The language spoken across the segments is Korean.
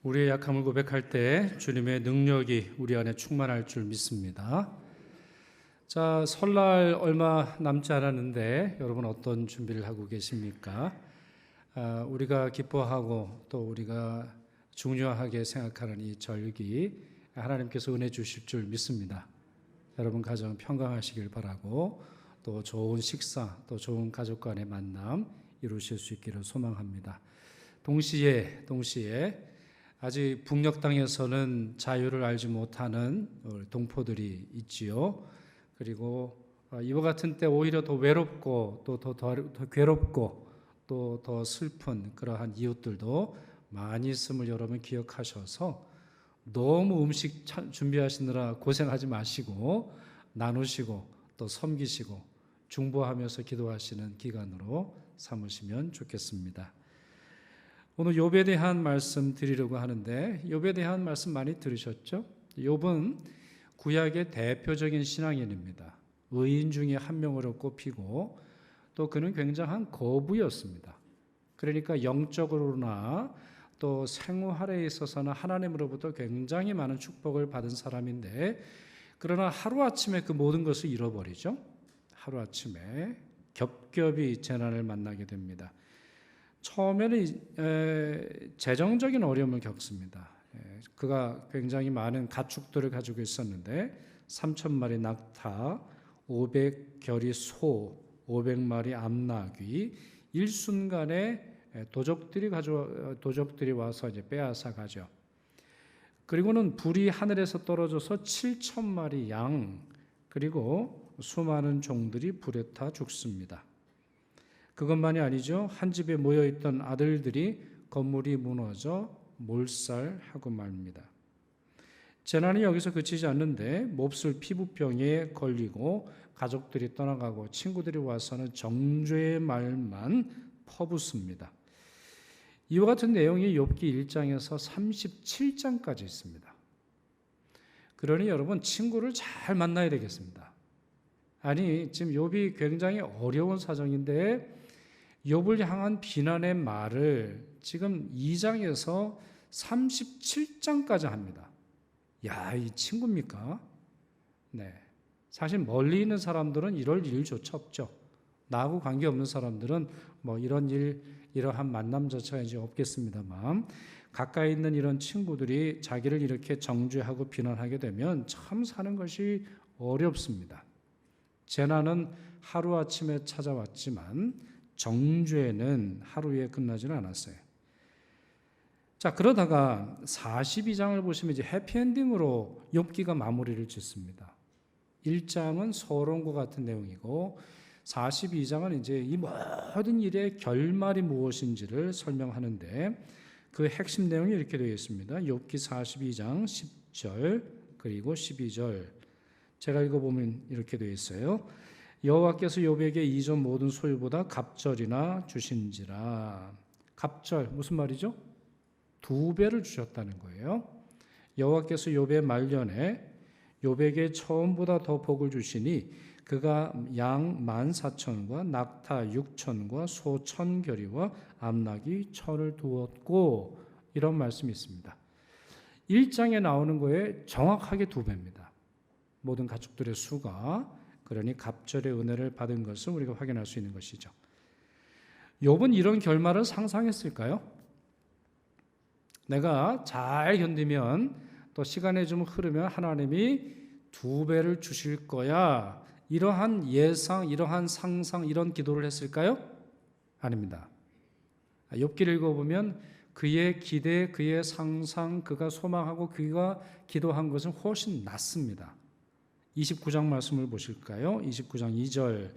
우리의 약함을 고백할 때 주님의 능력이 우리 안에 충만할 줄 믿습니다. 자, 설날 얼마 남지 않았는데 여러분 어떤 준비를 하고 계십니까? 우리가 기뻐하고 또 우리가 중요하게 생각하는 이 절기 하나님께서 은혜 주실 줄 믿습니다. 여러분 가정 평강하시길 바라고 또 좋은 식사 또 좋은 가족 간의 만남 이루실 수 있기를 소망합니다. 동시에 아직 북녘 땅에서는 자유를 알지 못하는 동포들이 있지요. 그리고 이와 같은 때 오히려 더 외롭고 또 더 괴롭고 또 더 슬픈 그러한 이웃들도 많이 있음을 여러분 기억하셔서 너무 음식 준비하시느라 고생하지 마시고 나누시고 또 섬기시고 중보하면서 기도하시는 기간으로 삼으시면 좋겠습니다. 오늘 욥에 대한 말씀 드리려고 하는데 욥에 대한 말씀 많이 들으셨죠? 욥은 구약의 대표적인 신앙인입니다. 의인 중에 한 명으로 꼽히고 또 그는 굉장한 거부였습니다. 그러니까 영적으로나 또 생활에 있어서는 하나님으로부터 굉장히 많은 축복을 받은 사람인데 그러나 하루아침에 그 모든 것을 잃어버리죠. 하루아침에 겹겹이 재난을 만나게 됩니다. 처음에는 재정적인 어려움을 겪습니다. 그가 굉장히 많은 가축들을 가지고 있었는데 3,000마리 낙타, 500결이 소, 500마리 암나귀, 일순간에 도적들이 와서 이제 빼앗아 가죠. 그리고는 불이 하늘에서 떨어져서 7,000마리 양, 그리고 수많은 종들이 불에 타 죽습니다. 그것만이 아니죠. 한 집에 모여있던 아들들이 건물이 무너져 몰살하고 말입니다. 재난이 여기서 그치지 않는데 몹쓸 피부병에 걸리고 가족들이 떠나가고 친구들이 와서는 정죄의 말만 퍼붓습니다. 이와 같은 내용이 욥기 1장에서 37장까지 있습니다. 그러니 여러분 친구를 잘 만나야 되겠습니다. 아니 지금 욥이 굉장히 어려운 사정인데 욥을 향한 비난의 말을 지금 2장에서 37장까지 합니다. 야, 이 친구입니까? 네. 사실 멀리 있는 사람들은 이럴 일조차 없죠. 나하고 관계없는 사람들은 뭐 이러한 만남조차 이제 없겠습니다만 가까이 있는 이런 친구들이 자기를 이렇게 정죄하고 비난하게 되면 참 사는 것이 어렵습니다. 재난은 하루아침에 찾아왔지만 정죄는 하루에 끝나지는 않았어요. 자, 그러다가 42장을 보시면 이제 해피엔딩으로 욥기가 마무리를 짓습니다. 1장은 서론과 같은 내용이고 42장은 이제 이 모든 일의 결말이 무엇인지를 설명하는데 그 핵심 내용이 이렇게 되어 있습니다. 욥기 42장 10절 그리고 12절 제가 읽어보면 이렇게 되어 있어요. 여호와께서 욥에게 이전 모든 소유보다 갑절이나 주신지라. 갑절 무슨 말이죠? 2배를 주셨다는 거예요. 여호와께서 욥의 말년에 욥에게 처음보다 더 복을 주시니 그가 양 14,000과 낙타 6,000과 소 1,000결이와 암나귀 1,000을 두었고 이런 말씀이 있습니다. 1장에 나오는 거에 정확하게 2배입니다. 모든 가축들의 수가 그러니 갑절의 은혜를 받은 것을 우리가 확인할 수 있는 것이죠. 욥은 이런 결말을 상상했을까요? 내가 잘 견디면 또 시간이 좀 흐르면 하나님이 2배를 주실 거야. 이러한 예상, 이러한 상상, 이런 기도를 했을까요? 아닙니다. 욥기를 읽어보면 그의 기대, 그의 상상, 그가 소망하고 그가 기도한 것은 훨씬 낫습니다. 29장 말씀을 보실까요? 29장 2절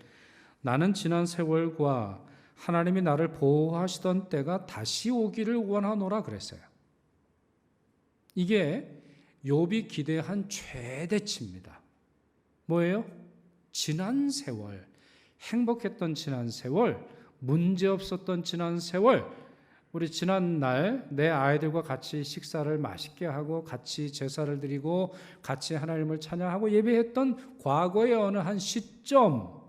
나는 지난 세월과 하나님이 나를 보호하시던 때가 다시 오기를 원하노라 그랬어요. 이게 욥이 기대한 최대치입니다. 뭐예요? 지난 세월, 행복했던 지난 세월, 문제없었던 지난 세월, 우리 지난날 내 아이들과 같이 식사를 맛있게 하고 같이 제사를 드리고 같이 하나님을 찬양하고 예배했던 과거의 어느 한 시점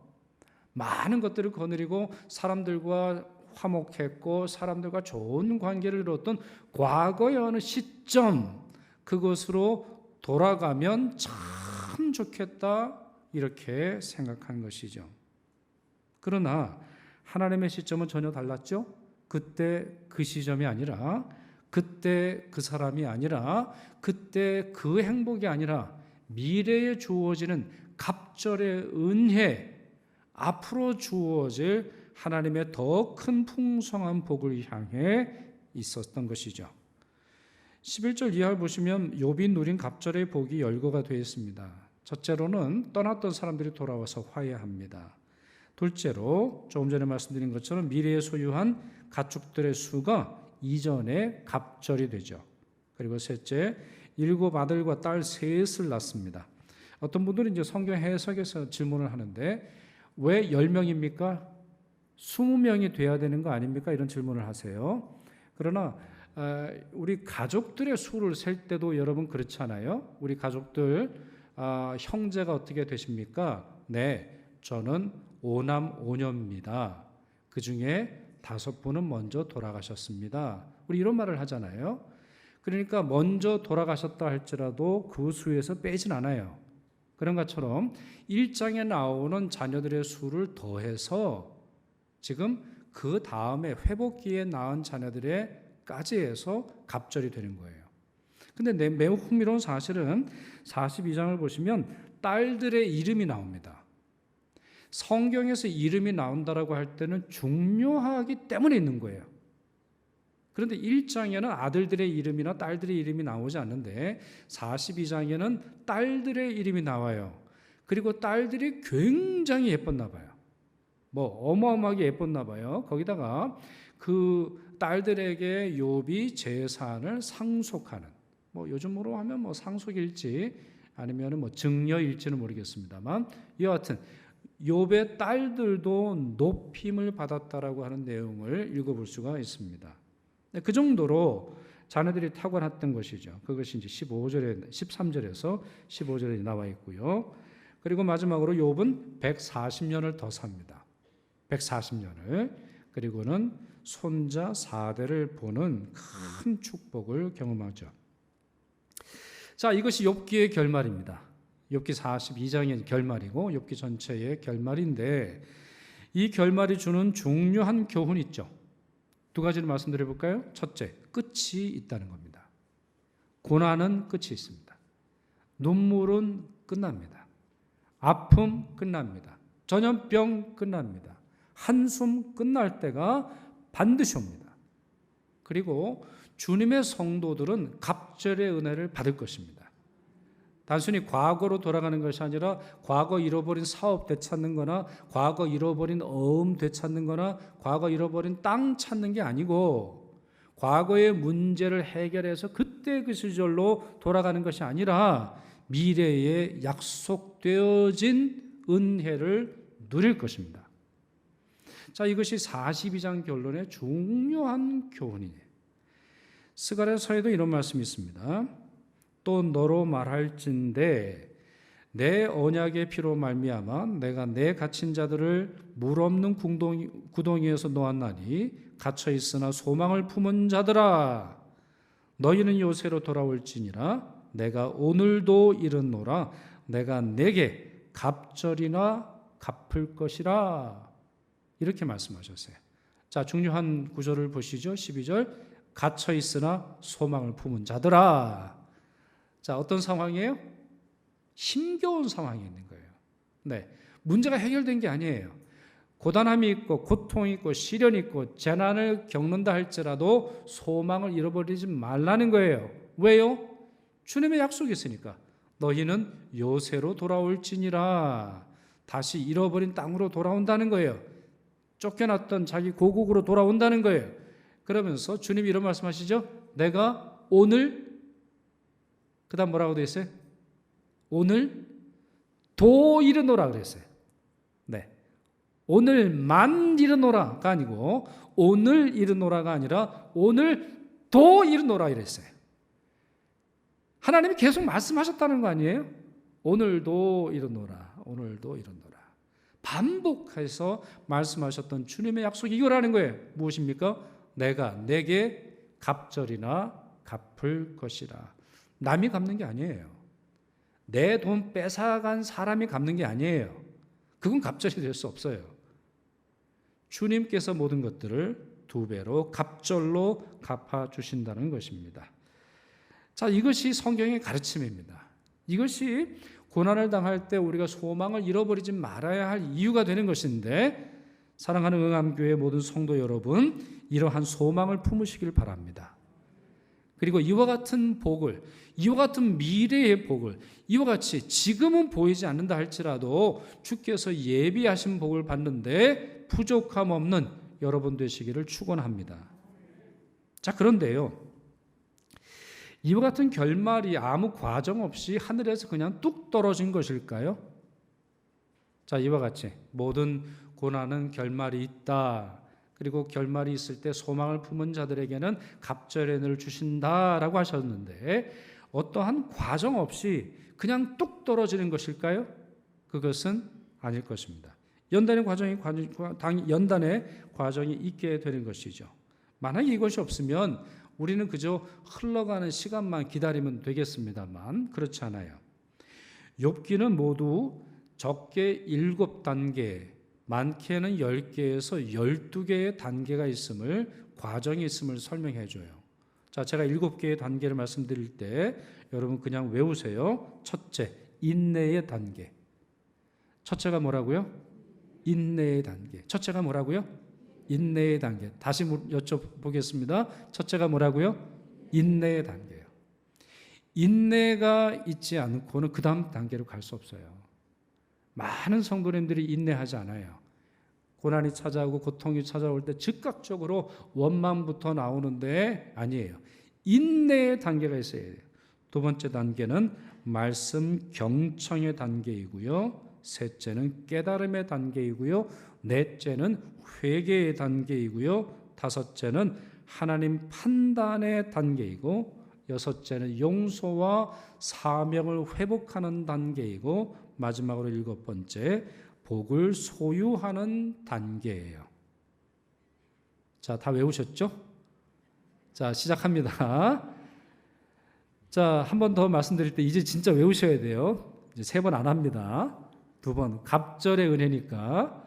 많은 것들을 거느리고 사람들과 화목했고 사람들과 좋은 관계를 이루었던 과거의 어느 시점, 그것으로 돌아가면 참 좋겠다, 이렇게 생각한 것이죠. 그러나 하나님의 시점은 전혀 달랐죠. 그때 그 시점이 아니라, 그때 그 사람이 아니라, 그때 그 행복이 아니라 미래에 주어지는 갑절의 은혜, 앞으로 주어질 하나님의 더 큰 풍성한 복을 향해 있었던 것이죠. 11절 이하를 보시면 욥이 누린 갑절의 복이 열거가 되어 있습니다. 첫째로는 떠났던 사람들이 돌아와서 화해합니다. 둘째로 조금 전에 말씀드린 것처럼 미래에 소유한 가축들의 수가 이전에 갑절이 되죠. 그리고 셋째, 7 아들과 딸 셋을 낳습니다. 어떤 분들은 이제 성경 해석에서 질문을 하는데 왜 10명입니까? 20명이 돼야 되는 거 아닙니까? 이런 질문을 하세요. 그러나 우리 가족들의 수를 셀 때도 여러분 그렇잖아요. 우리 가족들 형제가 어떻게 되십니까? 네, 저는 5남 5녀입니다. 그 중에 5분은 먼저 돌아가셨습니다. 우리 이런 말을 하잖아요. 그러니까 먼저 돌아가셨다 할지라도 그 수에서 빼진 않아요. 그런 것처럼 1장에 나오는 자녀들의 수를 더해서 지금 그 다음에 회복기에 낳은 자녀들에까지 해서 갑절이 되는 거예요. 근데 매우 흥미로운 사실은 42장을 보시면 딸들의 이름이 나옵니다. 성경에서 이름이 나온다라고 할 때는 중요하기 때문에 있는 거예요. 그런데 1장에는 아들들의 이름이나 딸들의 이름이 나오지 않는데 42장에는 딸들의 이름이 나와요. 그리고 딸들이 굉장히 예뻤나 봐요. 어마어마하게 예뻤나 봐요. 거기다가 그 딸들에게 욥이 재산을 상속하는, 요즘으로 하면 상속일지 아니면 증여일지는 모르겠습니다만, 여하튼 욥의 딸들도 높임을 받았다라고 하는 내용을 읽어볼 수가 있습니다. 그 정도로 자녀들이 탁월했던 것이죠. 그것이 이제 13절에서 15절에 나와 있고요. 그리고 마지막으로 욥은 140년을 더 삽니다. 140년을. 그리고는 손자 4대를 보는 큰 축복을 경험하죠. 자, 이것이 욥기의 결말입니다. 욥기 42장의 결말이고 욥기 전체의 결말인데, 이 결말이 주는 중요한 교훈이 있죠. 두 가지를 말씀드려 볼까요? 첫째, 끝이 있다는 겁니다. 고난은 끝이 있습니다. 눈물은 끝납니다. 아픔 끝납니다. 전염병 끝납니다. 한숨 끝날 때가 반드시 옵니다. 그리고 주님의 성도들은 갑절의 은혜를 받을 것입니다. 단순히 과거로 돌아가는 것이 아니라 과거 잃어버린 사업 되찾는 거나 과거 잃어버린 어음 되찾는 거나 과거 잃어버린 땅 찾는 게 아니고, 과거의 문제를 해결해서 그때 그 시절로 돌아가는 것이 아니라 미래에 약속되어진 은혜를 누릴 것입니다. 자, 이것이 42장 결론의 중요한 교훈이에요. 스가랴서에도 이런 말씀이 있습니다. 또 너로 말할진대 내 언약의 피로 말미암아 내가 내 갇힌 자들을 물 없는 구덩이에서 놓았나니 갇혀 있으나 소망을 품은 자들아, 너희는 요새로 돌아올지니라. 내가 오늘도 이르노라. 내가 내게 갑절이나 갚을 것이라. 이렇게 말씀하셨어요. 자, 중요한 구절을 보시죠. 12절. 갇혀 있으나 소망을 품은 자들아. 자, 어떤 상황이에요? 힘겨운 상황이 있는 거예요. 네, 문제가 해결된 게 아니에요. 고단함이 있고 고통이 있고 시련이 있고 재난을 겪는다 할지라도 소망을 잃어버리지 말라는 거예요. 왜요? 주님의 약속이 있으니까. 너희는 요새로 돌아올지니라. 다시 잃어버린 땅으로 돌아온다는 거예요. 쫓겨났던 자기 고국으로 돌아온다는 거예요. 그러면서 주님이 이런 말씀하시죠. 내가 오늘, 그 다음 뭐라고 되어 있어요? 오늘 도 이르노라 그랬어요. 네, 오늘만 이르노라가 아니고 오늘 이르노라가 아니라 오늘 도 이르노라 이랬어요. 하나님이 계속 말씀하셨다는 거 아니에요? 오늘도 이르노라, 오늘도 이르노라. 반복해서 말씀하셨던 주님의 약속이 이거라는 거예요. 무엇입니까? 내가 내게 갑절이나 갚을 것이라. 남이 갚는 게 아니에요. 내 돈 뺏어간 사람이 갚는 게 아니에요. 그건 갑절이 될 수 없어요. 주님께서 모든 것들을 2배로 갑절로 갚아주신다는 것입니다. 자, 이것이 성경의 가르침입니다. 이것이 고난을 당할 때 우리가 소망을 잃어버리지 말아야 할 이유가 되는 것인데, 사랑하는 응암교회 모든 성도 여러분, 이러한 소망을 품으시길 바랍니다. 그리고 이와 같은 복을, 이와 같은 미래의 복을, 이와 같이 지금은 보이지 않는다 할지라도 주께서 예비하신 복을 받는데 부족함 없는 여러분 되시기를 축원합니다. 자, 그런데요, 이와 같은 결말이 아무 과정 없이 하늘에서 그냥 뚝 떨어진 것일까요? 자, 이와 같이 모든 고난은 결말이 있다. 그리고 결말이 있을 때 소망을 품은 자들에게는 갑절의 은혜를 주신다라고 하셨는데, 어떠한 과정 없이 그냥 뚝 떨어지는 것일까요? 그것은 아닐 것입니다. 연단의 과정이 있게 되는 것이죠. 만약에 이것이 없으면 우리는 그저 흘러가는 시간만 기다리면 되겠습니다만, 그렇지 않아요. 욥기는 모두 적게 7단계, 많게는 10개에서 12개의 단계가 있음을, 과정이 있음을 설명해 줘요. 자, 제가 7개의 단계를 말씀드릴 때 여러분 그냥 외우세요. 첫째, 인내의 단계. 첫째가 뭐라고요? 인내의 단계. 첫째가 뭐라고요? 인내의 단계. 다시 여쭤보겠습니다. 첫째가 뭐라고요? 인내의 단계예요. 인내가 있지 않고는 그 다음 단계로 갈 수 없어요. 많은 성도님들이 인내하지 않아요. 고난이 찾아오고 고통이 찾아올 때 즉각적으로 원망부터 나오는데 아니에요. 인내의 단계가 있어야 돼요. 2번째 단계는 말씀 경청의 단계이고요. 셋째는 깨달음의 단계이고요. 넷째는 회개의 단계이고요. 다섯째는 하나님 판단의 단계이고, 여섯째는 용서와 사명을 회복하는 단계이고, 마지막으로 7번째, 복을 소유하는 단계예요. 자, 다 외우셨죠? 자, 시작합니다. 자, 한 번 더 말씀드릴 때 이제 진짜 외우셔야 돼요. 이제 3번 안 합니다. 2번, 갑절의 은혜니까.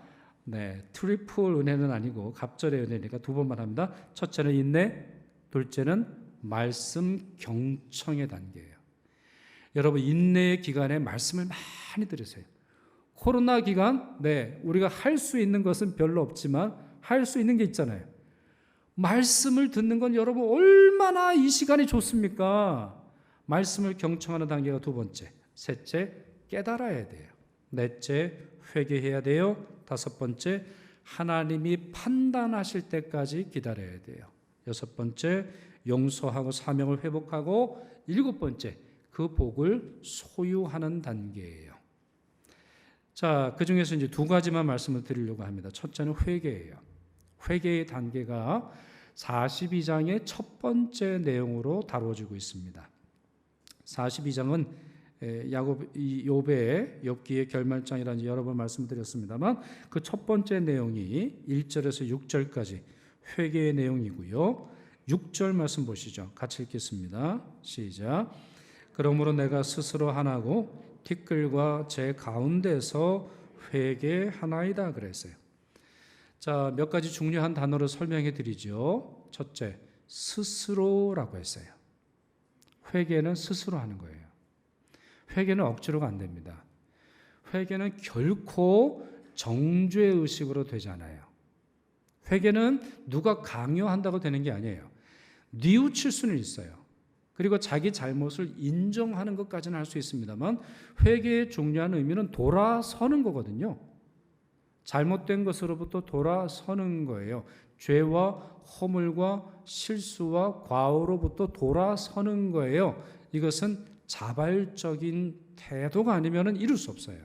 네, 트리플 은혜는 아니고 갑절의 은혜니까 2번만 합니다. 첫째는 인내, 둘째는 말씀 경청의 단계예요. 여러분, 인내의 기간에 말씀을 많이 들으세요. 코로나 기간, 네, 우리가 할 수 있는 것은 별로 없지만 할 수 있는 게 있잖아요. 말씀을 듣는 건 여러분 얼마나 이 시간이 좋습니까? 말씀을 경청하는 단계가 2번째. 셋째, 깨달아야 돼요. 넷째, 회개해야 돼요. 5번째, 하나님이 판단하실 때까지 기다려야 돼요. 6번째, 용서하고 사명을 회복하고, 7번째, 그 복을 소유하는 단계예요. 자, 그 중에서 이제 2가지만 말씀을 드리려고 합니다. 첫째는 회개예요. 회개의 단계가 42장의 첫 번째 내용으로 다루어지고 있습니다. 42장은 욥기의 결말장이라는 여러 번 말씀드렸습니다만, 그 첫 번째 내용이 1절에서 6절까지 회개의 내용이고요. 6절 말씀 보시죠. 같이 읽겠습니다. 시작. 그러므로 내가 스스로 하나고 티끌과 제 가운데서 회개하나이다 그랬어요. 자, 몇 가지 중요한 단어를 설명해 드리죠. 첫째, 스스로라고 했어요. 회개는 스스로 하는 거예요. 회개는 억지로가 안 됩니다. 회개는 결코 정죄 의식으로 되지 않아요. 회개는 누가 강요한다고 되는 게 아니에요. 뉘우칠 수는 있어요. 그리고 자기 잘못을 인정하는 것까지는 할 수 있습니다만, 회개의 중요한 의미는 돌아서는 거거든요. 잘못된 것으로부터 돌아서는 거예요. 죄와 허물과 실수와 과오로부터 돌아서는 거예요. 이것은 자발적인 태도가 아니면 이룰 수 없어요.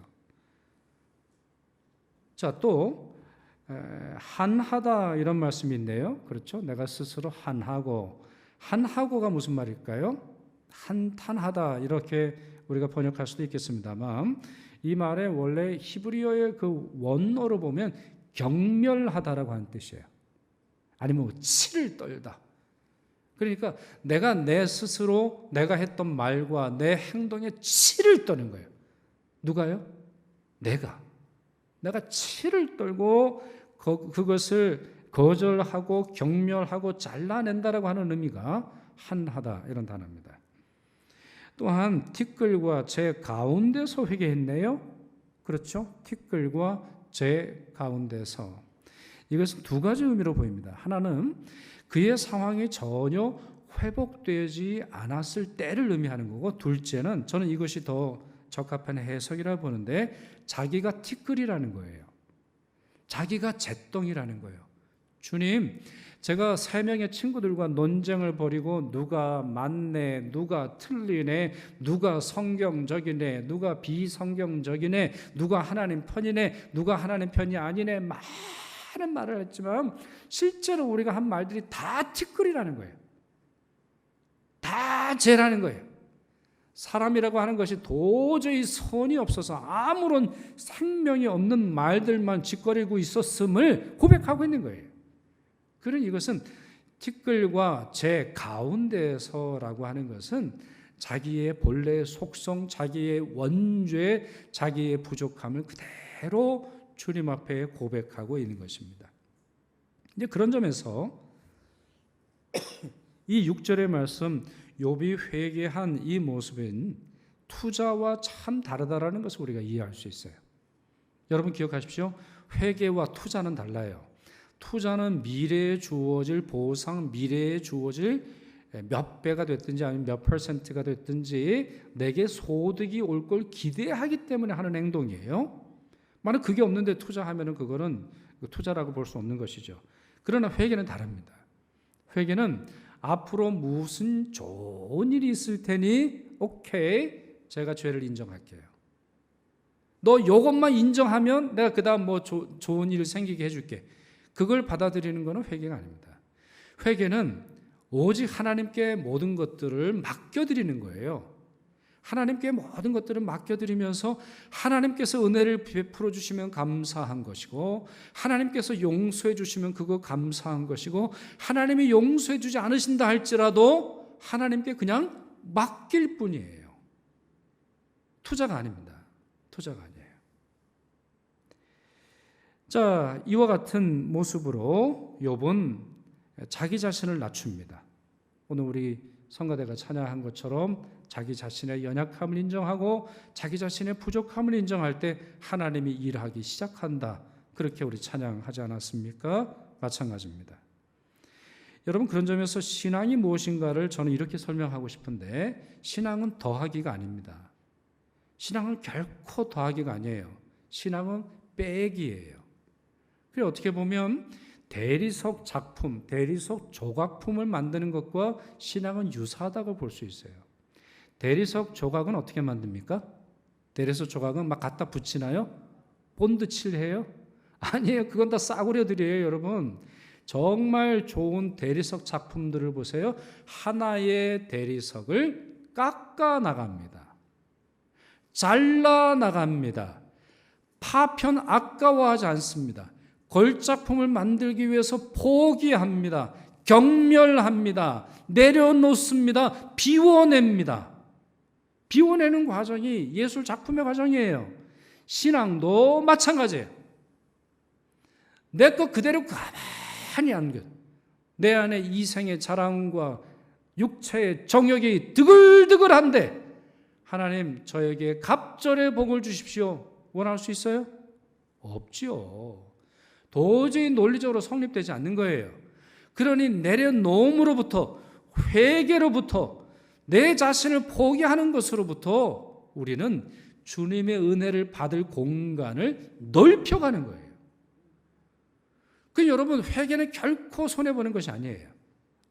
자, 또 한하다 이런 말씀이 있네요. 그렇죠? 내가 스스로 한하고. 한하고가 무슨 말일까요? 한탄하다 이렇게 우리가 번역할 수도 있겠습니다만, 이 말의 원래 히브리어의 그 원어로 보면 경멸하다라고 하는 뜻이에요. 아니면 치를 떨다. 그러니까 내가 내 스스로 내가 했던 말과 내 행동에 치를 떠는 거예요. 누가요? 내가 치를 떨고 그것을 거절하고 경멸하고 잘라낸다라고 하는 의미가 한하다 이런 단어입니다. 또한 티끌과 제 가운데서 회개했네요. 그렇죠? 티끌과 제 가운데서. 이것은 두 가지 의미로 보입니다. 하나는 그의 상황이 전혀 회복되지 않았을 때를 의미하는 거고, 둘째는 저는 이것이 더 적합한 해석이라 보는데 자기가 티끌이라는 거예요. 자기가 잿덩이라는 거예요. 주님, 제가 3명의 친구들과 논쟁을 벌이고 누가 맞네, 누가 틀리네, 누가 성경적이네, 누가 비성경적이네, 누가 하나님 편이네, 누가 하나님 편이 아니네, 많은 말을 했지만 실제로 우리가 한 말들이 다 티끌이라는 거예요. 다 죄라는 거예요. 사람이라고 하는 것이 도저히 선이 없어서 아무런 생명이 없는 말들만 짓거리고 있었음을 고백하고 있는 거예요. 그런 이것은 티끌과 제 가운데서라고 하는 것은 자기의 본래의 속성, 자기의 원죄, 자기의 부족함을 그대로 주님 앞에 고백하고 있는 것입니다. 이제 그런 점에서 이 6절의 말씀, 욥이 회개한 이 모습은 투자와 참 다르다라는 것을 우리가 이해할 수 있어요. 여러분 기억하십시오. 회개와 투자는 달라요. 투자는 미래에 주어질 보상, 미래에 주어질 몇 배가 됐든지 아니면 몇 퍼센트가 됐든지 내게 소득이 올 걸 기대하기 때문에 하는 행동이에요. 만약 그게 없는데 투자하면은 그거는 투자라고 볼 수 없는 것이죠. 그러나 회개는 다릅니다. 회개는 앞으로 무슨 좋은 일이 있을 테니 오케이, 제가 죄를 인정할게요. 너 이것만 인정하면 내가 그 다음 뭐 좋은 일 생기게 해줄게. 그걸 받아들이는 것은 회개가 아닙니다. 회개는 오직 하나님께 모든 것들을 맡겨드리는 거예요. 하나님께 모든 것들을 맡겨드리면서 하나님께서 은혜를 베풀어 주시면 감사한 것이고, 하나님께서 용서해 주시면 그거 감사한 것이고, 하나님이 용서해 주지 않으신다 할지라도 하나님께 그냥 맡길 뿐이에요. 투자가 아닙니다. 투자가 아니에요. 자, 이와 같은 모습으로 욥은 자기 자신을 낮춥니다. 오늘 우리 성가대가 찬양한 것처럼 자기 자신의 연약함을 인정하고 자기 자신의 부족함을 인정할 때 하나님이 일하기 시작한다. 그렇게 우리 찬양하지 않았습니까? 마찬가지입니다. 여러분, 그런 점에서 신앙이 무엇인가를 저는 이렇게 설명하고 싶은데, 신앙은 더하기가 아닙니다. 신앙은 결코 더하기가 아니에요. 신앙은 빼기예요. 그래서 어떻게 보면 대리석 작품, 대리석 조각품을 만드는 것과 신앙은 유사하다고 볼 수 있어요. 대리석 조각은 어떻게 만듭니까? 대리석 조각은 막 갖다 붙이나요? 본드 칠해요? 아니에요. 그건 다 싸구려들이에요, 여러분. 정말 좋은 대리석 작품들을 보세요. 하나의 대리석을 깎아 나갑니다. 잘라 나갑니다. 파편 아까워하지 않습니다. 걸작품을 만들기 위해서 포기합니다. 경멸합니다. 내려놓습니다. 비워냅니다. 비워내는 과정이 예술 작품의 과정이에요. 신앙도 마찬가지예요. 내 것 그대로 가만히 안겨. 내 안에 이생의 자랑과 육체의 정욕이 드글드글한데 하나님 저에게 갑절의 복을 주십시오. 원할 수 있어요? 없지요. 도저히 논리적으로 성립되지 않는 거예요. 그러니 내려놓음으로부터, 회개로부터, 내 자신을 포기하는 것으로부터 우리는 주님의 은혜를 받을 공간을 넓혀가는 거예요. 여러분, 회개는 결코 손해보는 것이 아니에요.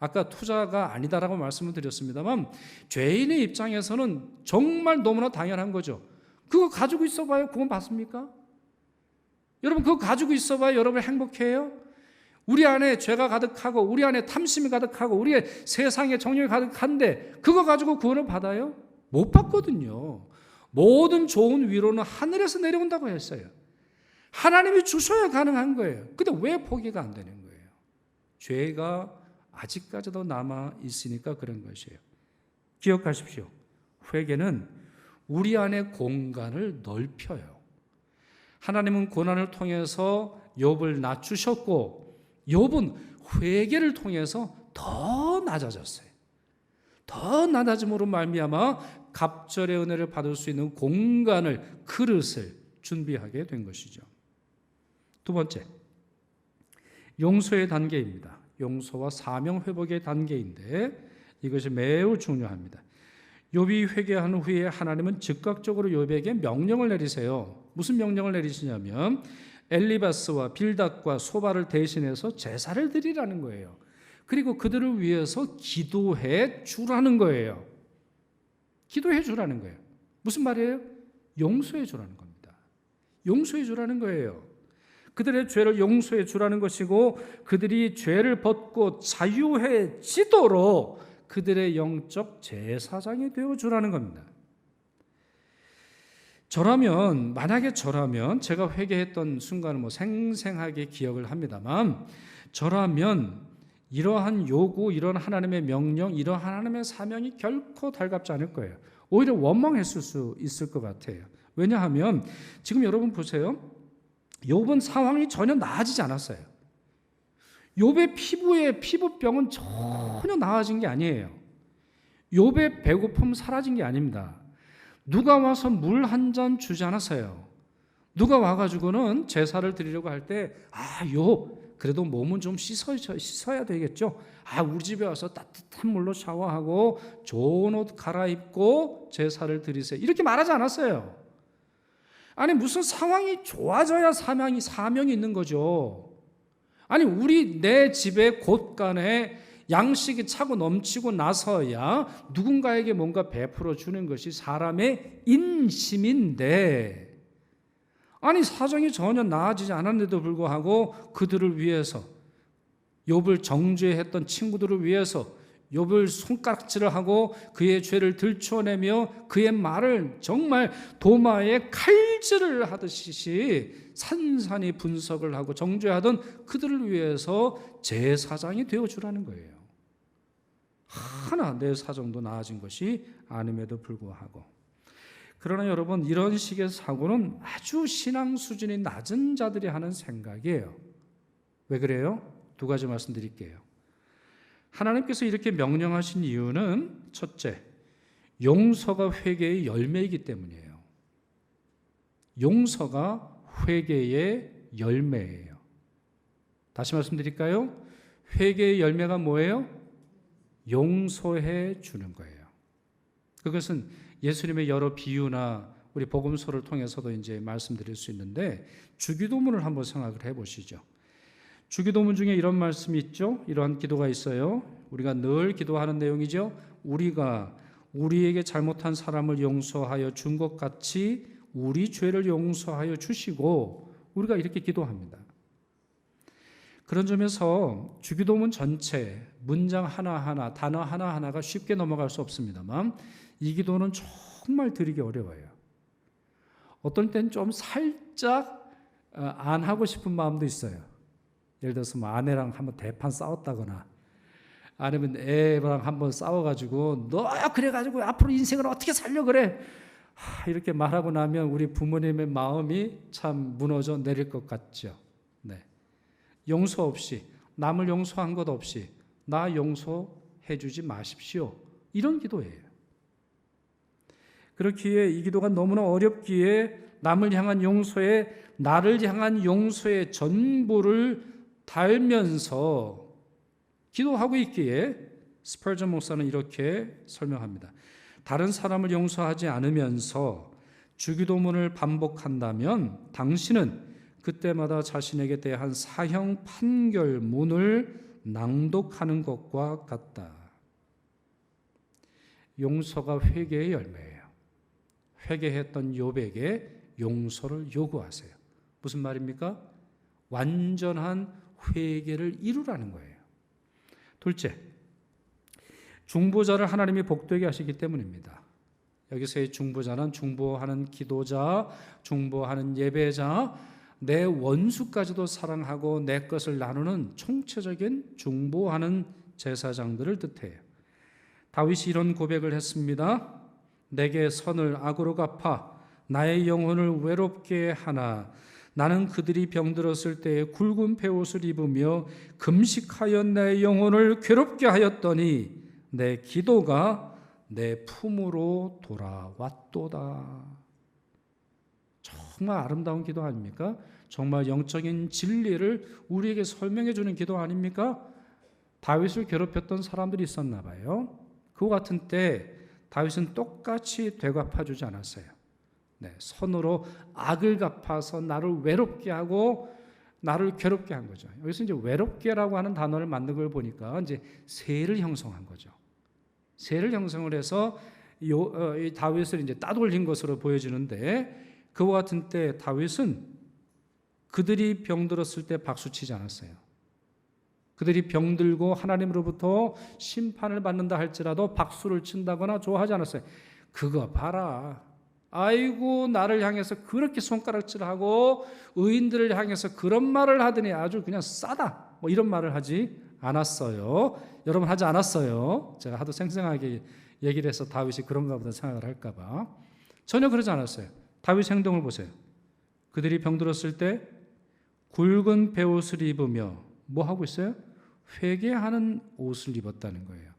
아까 투자가 아니다라고 말씀을 드렸습니다만 죄인의 입장에서는 정말 너무나 당연한 거죠. 그거 가지고 있어봐요. 구원 받습니까? 여러분, 그거 가지고 있어봐요. 여러분 행복해요? 우리 안에 죄가 가득하고 우리 안에 탐심이 가득하고 우리의 세상에 정욕이 가득한데 그거 가지고 구원을 받아요? 못 받거든요. 모든 좋은 위로는 하늘에서 내려온다고 했어요. 하나님이 주셔야 가능한 거예요. 근데 왜 포기가 안 되는 거예요? 죄가 아직까지도 남아 있으니까 그런 것이에요. 기억하십시오. 회개는 우리 안의 공간을 넓혀요. 하나님은 고난을 통해서 욥을 낮추셨고 욥은 회개를 통해서 더 낮아졌어요. 더 낮아짐으로 말미암아 갑절의 은혜를 받을 수 있는 공간을, 그릇을 준비하게 된 것이죠. 두 번째, 용서의 단계입니다. 용서와 사명 회복의 단계인데 이것이 매우 중요합니다. 욥이 회개한 후에 하나님은 즉각적으로 욥에게 명령을 내리세요. 무슨 명령을 내리시냐면 엘리바스와 빌닷과 소바를 대신해서 제사를 드리라는 거예요. 그리고 그들을 위해서 기도해 주라는 거예요. 기도해 주라는 거예요. 무슨 말이에요? 용서해 주라는 겁니다. 용서해 주라는 거예요. 그들의 죄를 용서해 주라는 것이고 그들이 죄를 벗고 자유해지도록 그들의 영적 제사장이 되어 주라는 겁니다. 만약에 저라면 제가 회개했던 순간을 생생하게 기억을 합니다만 저라면 이러한 요구, 이런 하나님의 명령, 이런 하나님의 사명이 결코 달갑지 않을 거예요. 오히려 원망했을 수 있을 것 같아요. 왜냐하면 지금 여러분 보세요. 욥은 상황이 전혀 나아지지 않았어요. 욥의 피부병은 전혀 나아진 게 아니에요. 욥의 배고픔 사라진 게 아닙니다. 누가 와서 물 한 잔 주지 않았어요. 누가 와가지고는 제사를 드리려고 할 때 욥 그래도 몸은 좀 씻어야 되겠죠. 우리 집에 와서 따뜻한 물로 샤워하고 좋은 옷 갈아입고 제사를 드리세요. 이렇게 말하지 않았어요. 아니 무슨 상황이 좋아져야 사명이 있는 거죠. 아니 내 집에 곳간에 양식이 차고 넘치고 나서야 누군가에게 뭔가 베풀어 주는 것이 사람의 인심인데 아니 사정이 전혀 나아지지 않았는데도 불구하고 그들을 위해서 욥을 정죄했던 친구들을 위해서 욥을 손가락질을 하고 그의 죄를 들춰내며 그의 말을 정말 도마에 칼질을 하듯이 산산히 분석을 하고 정죄하던 그들을 위해서 제사장이 되어주라는 거예요. 하나 내 사정도 나아진 것이 아님에도 불구하고. 그러나 여러분 이런 식의 사고는 아주 신앙 수준이 낮은 자들이 하는 생각이에요. 왜 그래요? 두 가지 말씀드릴게요. 하나님께서 이렇게 명령하신 이유는 첫째, 용서가 회개의 열매이기 때문이에요. 용서가 회개의 열매예요. 다시 말씀드릴까요? 회개의 열매가 뭐예요? 용서해 주는 거예요. 그것은 예수님의 여러 비유나 우리 복음서를 통해서도 이제 말씀드릴 수 있는데 주기도문을 한번 생각을 해보시죠. 주기도문 중에 이런 말씀이 있죠. 이러한 기도가 있어요. 우리가 늘 기도하는 내용이죠. 우리가 우리에게 잘못한 사람을 용서하여 준 것 같이 우리 죄를 용서하여 주시고 우리가 이렇게 기도합니다. 그런 점에서 주기도문 전체 문장 하나하나 단어 하나하나가 쉽게 넘어갈 수 없습니다만 이 기도는 정말 드리기 어려워요. 어떤 때는 좀 살짝 안 하고 싶은 마음도 있어요. 예를 들어서 아내랑 한번 대판 싸웠다거나 아니면 애랑 한번 싸워가지고 너 그래가지고 앞으로 인생을 어떻게 살려 그래 이렇게 말하고 나면 우리 부모님의 마음이 참 무너져 내릴 것 같죠. 네. 용서 없이 남을 용서한 것 없이 나 용서해 주지 마십시오. 이런 기도예요. 그렇기에 이 기도가 너무나 어렵기에 남을 향한 용서에 나를 향한 용서의 전부를 달면서 기도하고 있기에 스펄전 목사는 이렇게 설명합니다. 다른 사람을 용서하지 않으면서 주기도문을 반복한다면 당신은 그때마다 자신에게 대한 사형 판결문을 낭독하는 것과 같다. 용서가 회개의 열매예요. 회개했던 욥에게 용서를 요구하세요. 무슨 말입니까? 완전한 회개를 이루라는 거예요. 둘째, 중보자를 하나님이 복되게 하시기 때문입니다. 여기서의 중보자는 중보하는 기도자, 중보하는 예배자, 내 원수까지도 사랑하고 내 것을 나누는 총체적인 중보하는 제사장들을 뜻해요. 다윗이 이런 고백을 했습니다. 내게 선을 악으로 갚아 나의 영혼을 외롭게 하나 나는 그들이 병들었을 때에 굵은 베옷을 입으며 금식하여 내 영혼을 괴롭게 하였더니 내 기도가 내 품으로 돌아왔도다. 정말 아름다운 기도 아닙니까? 정말 영적인 진리를 우리에게 설명해 주는 기도 아닙니까? 다윗을 괴롭혔던 사람들이 있었나 봐요. 그와 같은 때 다윗은 똑같이 되갚아 주지 않았어요. 선으로 악을 갚아서 나를 외롭게 하고 나를 괴롭게 한 거죠. 여기서 이제 외롭게라고 하는 단어를 만든 걸 보니까 이제 새를 형성한 거죠. 새를 형성을 해서 이 다윗을 이제 따돌린 것으로 보여지는데, 그와 같은 때 다윗은 그들이 병들었을 때 박수치지 않았어요. 그들이 병들고 하나님으로부터 심판을 받는다 할지라도 박수를 친다거나 좋아하지 않았어요. 그거 봐라, 아이고 나를 향해서 그렇게 손가락질하고 의인들을 향해서 그런 말을 하더니 아주 그냥 싸다, 뭐 이런 말을 하지 않았어요. 여러분 하지 않았어요. 제가 하도 생생하게 얘기를 해서 다윗이 그런가 보다 생각을 할까 봐. 전혀 그러지 않았어요. 다윗 행동을 보세요. 그들이 병들었을 때 굵은 베옷을 입으며 뭐 하고 있어요? 회개하는 옷을 입었다는 거예요.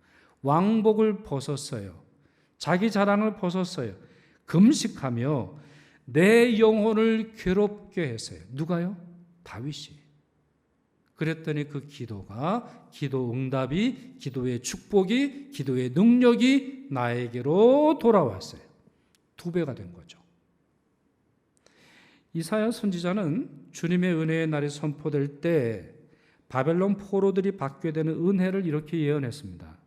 왕복을 벗었어요. 자기 자랑을 벗었어요. 금식하며 내 영혼을 괴롭게 했어요. 누가요? 다윗이. 그랬더니 그 기도가, 기도 응답이, 기도의 축복이, 기도의 능력이 나에게로 돌아왔어요. 2배가 된 거죠. 이사야 선지자는 주님의 은혜의 날이 선포될 때 바벨론 포로들이 받게 되는 은혜를 이렇게 예언했습니다.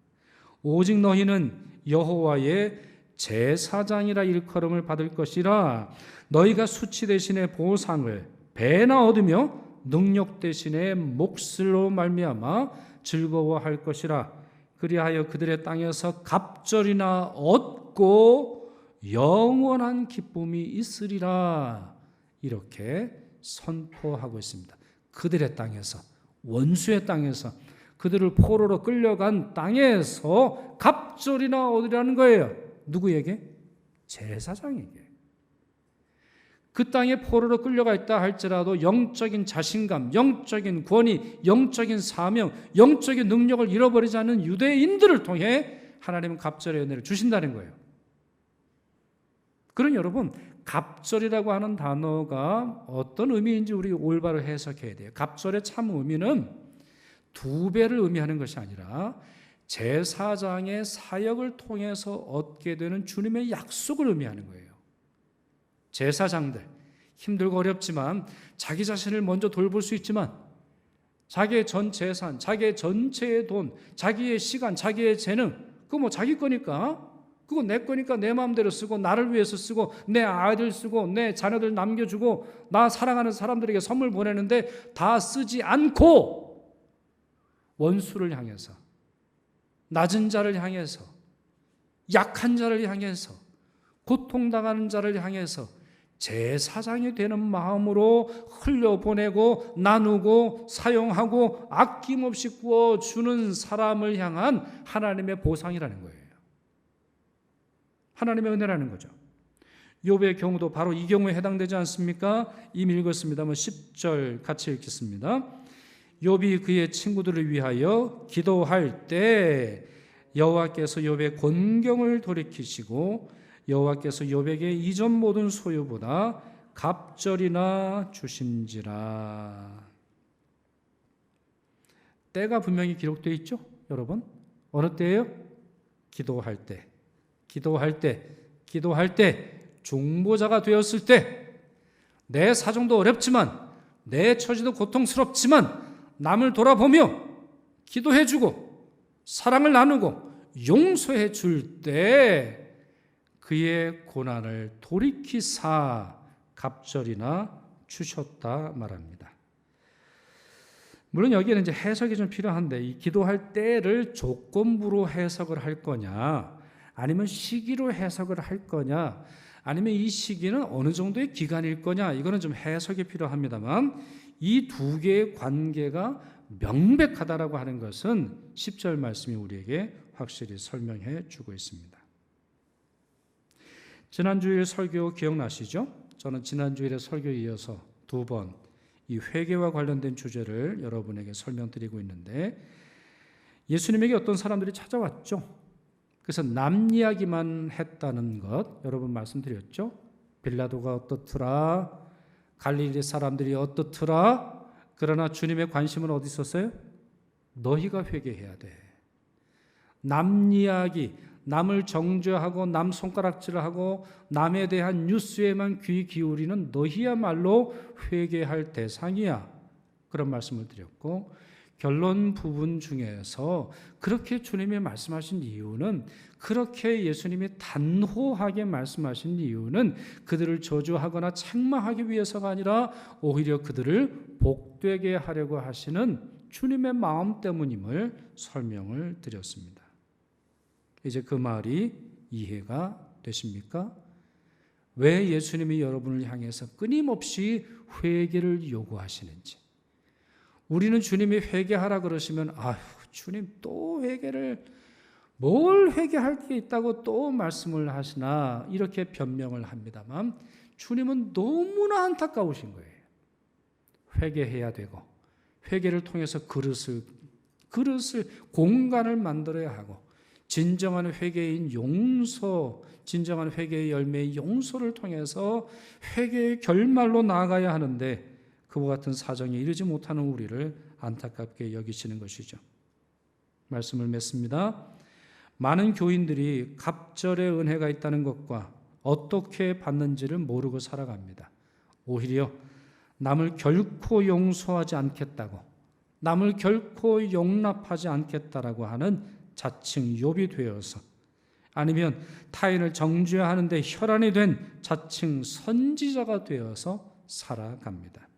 오직 너희는 여호와의 제사장이라 일컬음을 받을 것이라. 너희가 수치 대신에 보상을 배나 얻으며 능력 대신에 몫으로 말미암아 즐거워할 것이라. 그리하여 그들의 땅에서 갑절이나 얻고 영원한 기쁨이 있으리라. 이렇게 선포하고 있습니다. 그들의 땅에서, 원수의 땅에서, 그들을 포로로 끌려간 땅에서 갑절이나 얻으라는 거예요. 누구에게? 제사장에게. 그 땅에 포로로 끌려가 있다 할지라도 영적인 자신감, 영적인 권위, 영적인 사명, 영적인 능력을 잃어버리지 않는 유대인들을 통해 하나님은 갑절의 은혜를 주신다는 거예요. 그러니 여러분, 갑절이라고 하는 단어가 어떤 의미인지 우리 올바로 해석해야 돼요. 갑절의 참 의미는 2배를 의미하는 것이 아니라 제사장의 사역을 통해서 얻게 되는 주님의 약속을 의미하는 거예요. 제사장들, 힘들고 어렵지만 자기 자신을 먼저 돌볼 수 있지만 자기의 전 재산, 자기의 전체의 돈, 자기의 시간, 자기의 재능, 그거 뭐 자기 거니까, 그거 내 거니까 내 마음대로 쓰고, 나를 위해서 쓰고, 내 아이들 쓰고, 내 자녀들 남겨주고, 나 사랑하는 사람들에게 선물 보내는데 다 쓰지 않고 원수를 향해서, 낮은 자를 향해서, 약한 자를 향해서, 고통당하는 자를 향해서 제사장이 되는 마음으로 흘려보내고 나누고 사용하고 아낌없이 구워주는 사람을 향한 하나님의 보상이라는 거예요. 하나님의 은혜라는 거죠. 욥의 경우도 바로 이 경우에 해당되지 않습니까? 이미 읽었습니다만 10절 같이 읽겠습니다. 욥이 그의 친구들을 위하여 기도할 때 여호와께서 욥의 곤경을 돌이키시고 여호와께서 욥에게 이전 모든 소유보다 갑절이나 주신지라. 때가 분명히 기록되어 있죠, 여러분. 어느 때예요? 기도할 때. 기도할 때, 기도할 때, 중보자가 되었을 때, 내 사정도 어렵지만, 내 처지도 고통스럽지만 남을 돌아보며 기도해주고 사랑을 나누고 용서해 줄 때 그의 고난을 돌이키사 갑절이나 주셨다 말합니다. 물론 여기에는 이제 해석이 좀 필요한데, 이 기도할 때를 조건부로 해석을 할 거냐, 아니면 시기로 해석을 할 거냐, 아니면 이 시기는 어느 정도의 기간일 거냐, 이거는 좀 해석이 필요합니다만 이 두 개의 관계가 명백하다라고 하는 것은 10절 말씀이 우리에게 확실히 설명해 주고 있습니다. 지난주일 설교 기억나시죠? 저는 지난주일의 설교에 이어서 두 번 이 회개와 관련된 주제를 여러분에게 설명드리고 있는데, 예수님에게 어떤 사람들이 찾아왔죠. 그래서 남 이야기만 했다는 것 여러분 말씀드렸죠. 빌라도가 어떻더라, 갈릴리 사람들이 어떻더라. 그러나 주님의 관심은 어디 있었어요? 너희가 회개해야 돼. 남 이야기, 남을 정죄하고 남 손가락질을 하고 남에 대한 뉴스에만 귀 기울이는 너희야말로 회개할 대상이야. 그런 말씀을 드렸고, 결론 부분 중에서 그렇게 주님이 말씀하신 이유는, 그렇게 예수님이 단호하게 말씀하신 이유는 그들을 저주하거나 책망하기 위해서가 아니라 오히려 그들을 복되게 하려고 하시는 주님의 마음 때문임을 설명을 드렸습니다. 이제 그 말이 이해가 되십니까? 왜 예수님이 여러분을 향해서 끊임없이 회개를 요구하시는지. 우리는 주님이 회개하라 그러시면 아휴, 주님 또 회개를, 뭘 회개할 게 있다고 또 말씀을 하시나, 이렇게 변명을 합니다만 주님은 너무나 안타까우신 거예요. 회개해야 되고, 회개를 통해서 그릇을 공간을 만들어야 하고, 진정한 회개인 용서, 진정한 회개의 열매의 용서를 통해서 회개의 결말로 나아가야 하는데, 그와 같은 사정에 이르지 못하는 우리를 안타깝게 여기시는 것이죠. 말씀을 맺습니다. 많은 교인들이 갑절의 은혜가 있다는 것과 어떻게 받는지를 모르고 살아갑니다. 오히려 남을 결코 용서하지 않겠다고, 남을 결코 용납하지 않겠다라고 하는 자칭 욥이 되어서, 아니면 타인을 정죄하는 데 혈안이 된 자칭 선지자가 되어서 살아갑니다.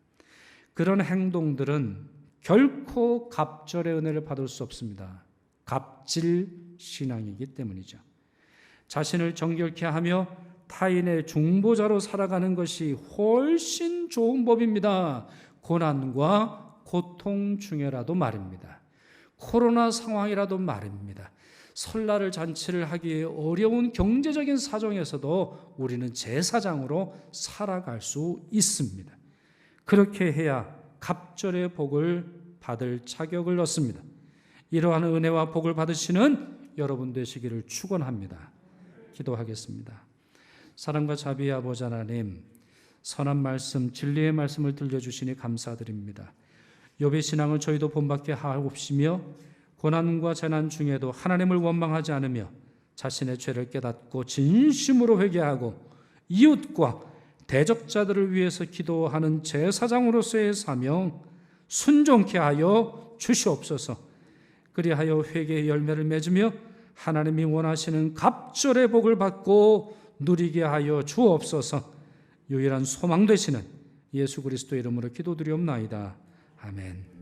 그런 행동들은 결코 갑절의 은혜를 받을 수 없습니다. 갑질 신앙이기 때문이죠. 자신을 정결케 하며 타인의 중보자로 살아가는 것이 훨씬 좋은 법입니다. 고난과 고통 중에라도 말입니다. 코로나 상황이라도 말입니다. 설날을 잔치를 하기에 어려운 경제적인 사정에서도 우리는 제사장으로 살아갈 수 있습니다. 그렇게 해야 갑절의 복을 받을 자격을 얻습니다. 이러한 은혜와 복을 받으시는 여러분 되시기를 축원합니다. 기도하겠습니다. 사랑과 자비의 아버지 하나님, 선한 말씀, 진리의 말씀을 들려주시니 감사드립니다. 욥의 신앙을 저희도 본받게 하옵시며, 고난과 재난 중에도 하나님을 원망하지 않으며 자신의 죄를 깨닫고 진심으로 회개하고 이웃과 대적자들을 위해서 기도하는 제사장으로서의 사명 순종케 하여 주시옵소서. 그리하여 회개의 열매를 맺으며 하나님이 원하시는 갑절의 복을 받고 누리게 하여 주옵소서. 유일한 소망 되시는 예수 그리스도의 이름으로 기도드리옵나이다. 아멘.